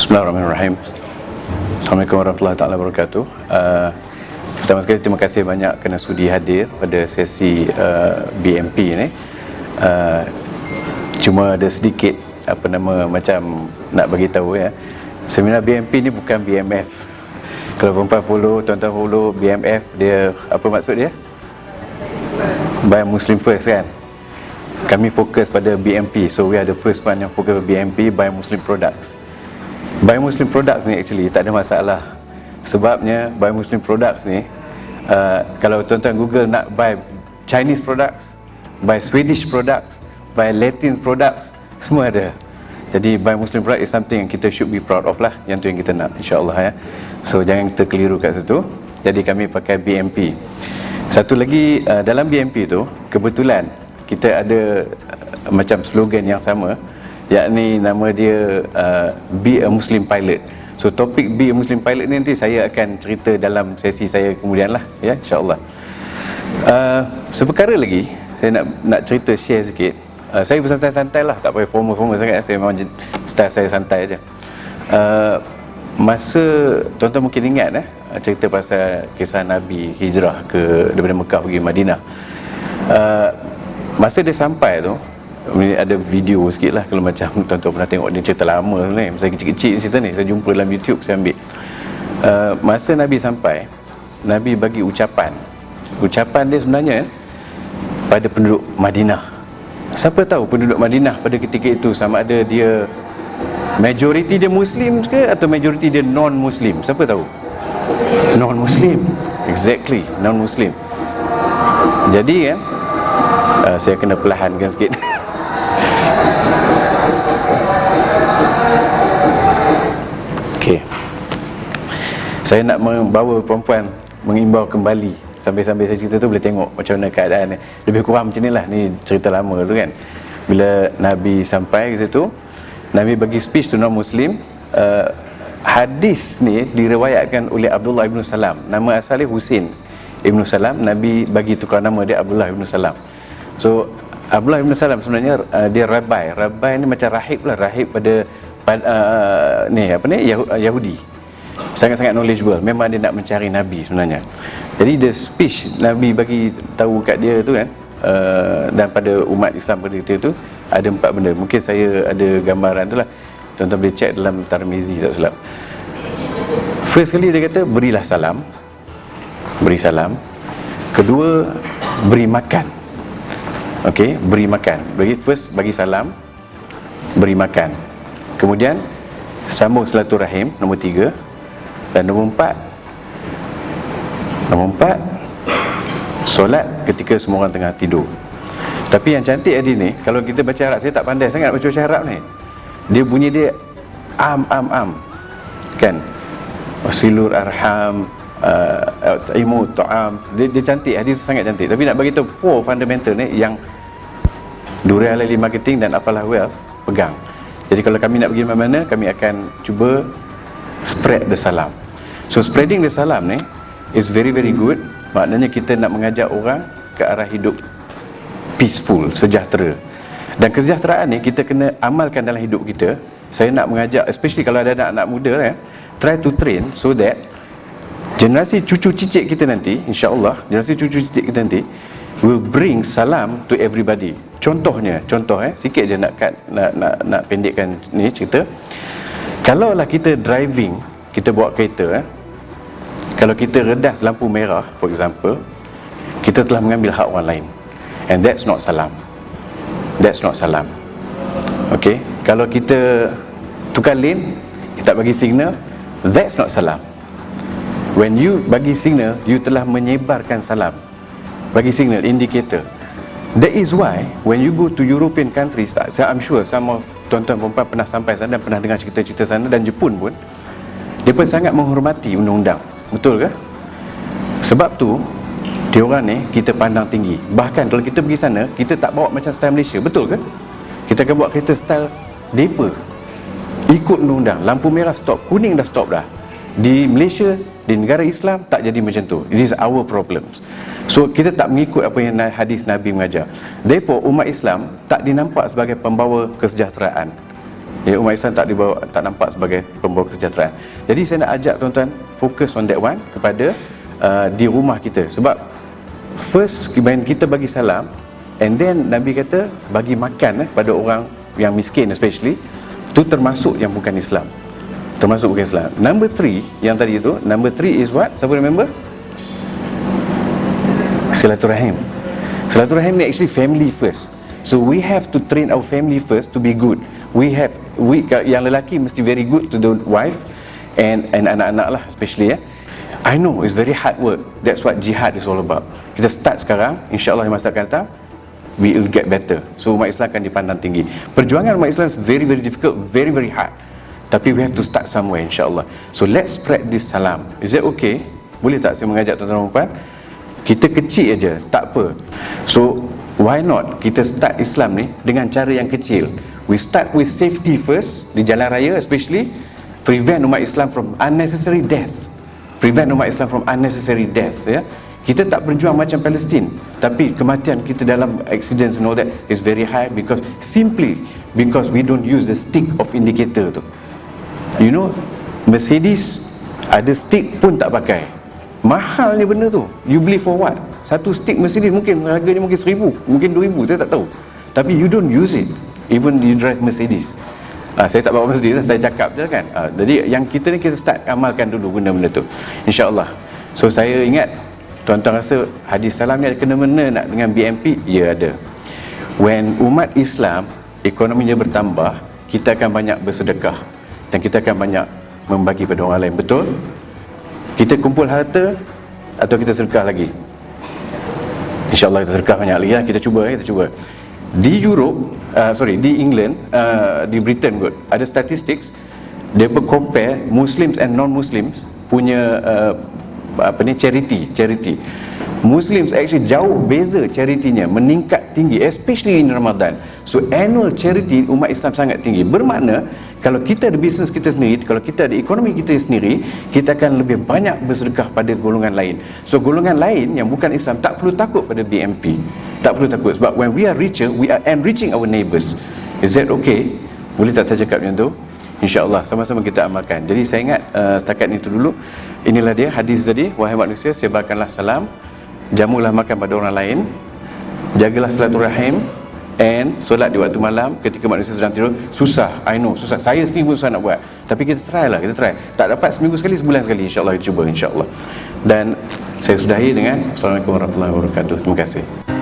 Bismillahirrahmanirrahim. Assalamualaikum warahmatullahi taala wabarakatuh. Pertama sekali terima kasih banyak kerana sudi hadir pada sesi BMP ni. Cuma ada sedikit macam nak bagi tahu ya. Seminar BMP ni bukan BMF. Kalau perempuan follow, tuan-tuan follow BMF, dia apa maksud dia? Buy Muslim First kan. Kami fokus pada BMP. So we are the first one yang fokus pada BMP, Buy Muslim Products. Buy Muslim Products ni actually tak ada masalah. Sebabnya Buy Muslim Products ni kalau tuan-tuan Google nak buy Chinese products, buy Swedish products, buy Latin products, semua ada. Jadi Buy Muslim Products is something yang kita should be proud of lah. Yang tu yang kita nak, insyaAllah ya. So jangan kita keliru kat situ. Jadi kami pakai BMP. Satu lagi, dalam BMP tu kebetulan kita ada macam slogan yang sama, yakni nama dia Be a Muslim Pilot. So topik Be a Muslim Pilot ni nanti saya akan cerita dalam sesi saya kemudian lah ya, insyaAllah. Seperkara lagi saya nak cerita, share sikit. Saya bersantai-santai lah, tak payah formal-formal sangat. Saya memang style saya santai aja. Masa tuan-tuan mungkin ingat cerita pasal kisah Nabi hijrah daripada Mekah pergi Madinah. Masa dia sampai tu, ada video sikit lah kalau macam tuan-tuan pernah tengok dia cerita lama ni, masa kecil-kecil cerita ni, saya jumpa dalam YouTube, saya ambil. Masa Nabi sampai, Nabi bagi ucapan dia sebenarnya pada penduduk Madinah. Siapa tahu penduduk Madinah pada ketika itu sama ada dia majoriti dia Muslim ke atau majoriti dia non-Muslim, siapa tahu? Non-Muslim, exactly, non-Muslim. Jadi saya kena perlahankan sikit. Okey. Saya nak membawa perempuan mengimbau kembali. Sambil-sambil saya cerita tu boleh tengok macam mana keadaan ni. Lebih kurang macam ni lah, ni cerita lama tu kan. Bila Nabi sampai ke situ, Nabi bagi speech tu non-Muslim. Hadis ni diriwayatkan oleh Abdullah ibn Salam. Nama asalnya Husin ibn Salam. Nabi bagi tukar nama dia Abdullah ibn Salam. So Abdullah ibn Salam sebenarnya dia Rabbi. Rabbi ni macam rahib lah, rahib pada Yahudi. Sangat-sangat knowledgeable. Memang dia nak mencari Nabi sebenarnya. Jadi the speech Nabi bagi tahu kat dia tu kan, dan pada umat Islam pada ketika tu ada 4 benda. Mungkin saya ada gambaran tu lah, tuan-tuan boleh check dalam Tirmizi tak silap. First kali dia kata berilah salam, beri salam. Kedua, beri makan. Okey, beri makan. First bagi salam, beri makan. Kemudian sambung silaturahim, nombor 3. Dan nombor 4, solat ketika semua orang tengah tidur. Tapi yang cantik Adi ni, kalau kita baca Arab, saya tak pandai sangat baca Arab ni. Dia bunyi dia am kan, wasilur arham, imu ta'am. Dia cantik, hadis sangat cantik. Tapi nak bagi tahu 4 fundamental ni yang Durian Halali Marketing dan Apalah Wealth pegang. Jadi kalau kami nak pergi mana-mana, kami akan cuba spread the salam. So spreading the salam ni is very very good. Maknanya kita nak mengajak orang ke arah hidup peaceful, sejahtera. Dan kesejahteraan ni kita kena amalkan dalam hidup kita. Saya nak mengajak, especially kalau ada anak-anak muda try to train so that generasi cucu cicit kita nanti, insya-Allah generasi cucu cicit kita nanti will bring salam to everybody. Contoh sikit je nak pendekkan ni cerita. Kalaulah kita driving, kita bawa kereta, kalau kita redas lampu merah for example, kita telah mengambil hak orang lain, and that's not salam. That's not salam. Okay, kalau kita tukar lane, kita bagi signal, that's not salam. When you bagi signal, you telah menyebarkan salam. Bagi signal, indicator. That is why when you go to European countries, I'm sure some of tuan-tuan perempuan pernah sampai sana dan pernah dengar cerita-cerita sana, dan Jepun pun, dia pun sangat menghormati undang-undang. Betul ke? Sebab tu diorang ni kita pandang tinggi. Bahkan kalau kita pergi sana, kita tak bawa macam style Malaysia. Betul ke? Kita akan bawa kereta style depa, ikut undang-undang. Lampu merah stop, kuning dah stop dah. Di Malaysia, di negara Islam tak jadi macam tu. It is our problems. So kita tak mengikut apa yang hadis Nabi mengajar. Therefore umat Islam tak dinampak sebagai pembawa kesejahteraan. Ya, umat Islam tak nampak sebagai pembawa kesejahteraan. Jadi saya nak ajak tuan-tuan fokus on that one kepada di rumah kita. Sebab first kita bagi salam, and then Nabi kata bagi makan pada orang yang miskin especially, itu termasuk yang bukan Islam. Termasuk bukan Islam. Number 3 yang tadi itu, number 3 is what? Siapa remember? Silaturahim. Silaturahim ni actually family first. So we have to train our family first to be good. Yang lelaki mesti very good to the wife and anak-anak lah especially. I know it's very hard work. That's what jihad is all about. Kita start sekarang, insya-Allah di masa akan datang we will get better. So umat Islam akan dipandang tinggi. Perjuangan umat Islam is very very difficult, very very hard. Tapi we have to start somewhere, insya-Allah. So let's spread this salam. Is that okay? Boleh tak saya mengajak tuan-tuan dan puan? Kita kecil aja, tak apa. So why not kita start Islam ni dengan cara yang kecil. We start with safety first di jalan raya especially, prevent umat Islam from unnecessary deaths. Prevent umat Islam from unnecessary deaths, ya. Kita tak berjuang macam Palestin, tapi kematian kita dalam accidents and all that is very high because we don't use the stick of indicator tu. You know, Mercedes ada stick pun tak pakai. Mahalnya benda tu. You beli for what? Satu stick Mercedes mungkin harganya mungkin 1,000, mungkin 2,000, saya tak tahu. Tapi you don't use it. Even you drive Mercedes. Saya tak bawa Mercedes, saya cakap je kan. Jadi yang kita ni kita start amalkan dulu benda-benda tu, insya-Allah. So saya ingat, tuan-tuan rasa hadis salam ni ada kena-mena nak dengan BNP? Ya, ada. When umat Islam ekonominya bertambah, kita akan banyak bersedekah dan kita akan banyak membagi pada orang lain. Betul? Kita kumpul harta atau kita sedekah lagi? InsyaAllah kita sedekah banyak lagi lah. Kita cuba. Di Europe, di England, di Britain kot, ada statistics dia compare Muslims and non-Muslims punya charity. Muslims actually jauh beza charity-nya, meningkat tinggi especially in Ramadan. So annual charity umat Islam sangat tinggi. Bermakna kalau kita ada bisnes kita sendiri, kalau kita ada ekonomi kita sendiri, kita akan lebih banyak bersedekah pada golongan lain. So golongan lain yang bukan Islam tak perlu takut pada BNP. Tak perlu takut sebab when we are richer, we are enriching our neighbours. Is that okay? Boleh tak saya cakap macam tu? InsyaAllah sama-sama kita amalkan. Jadi saya ingat setakat itu dulu. Inilah dia hadis tadi. Wahai manusia, sebarkanlah salam, jamulah makan pada orang lain, jagalah silaturahim, and solat di waktu malam ketika manusia sedang tidur. Susah, I know, susah. Saya sendiri pun susah nak buat. Tapi kita try lah, kita try. Tak dapat seminggu sekali, sebulan sekali, insyaAllah kita cuba, insyaAllah. Dan saya sudahi dengan Assalamualaikum warahmatullahi wabarakatuh. Terima kasih.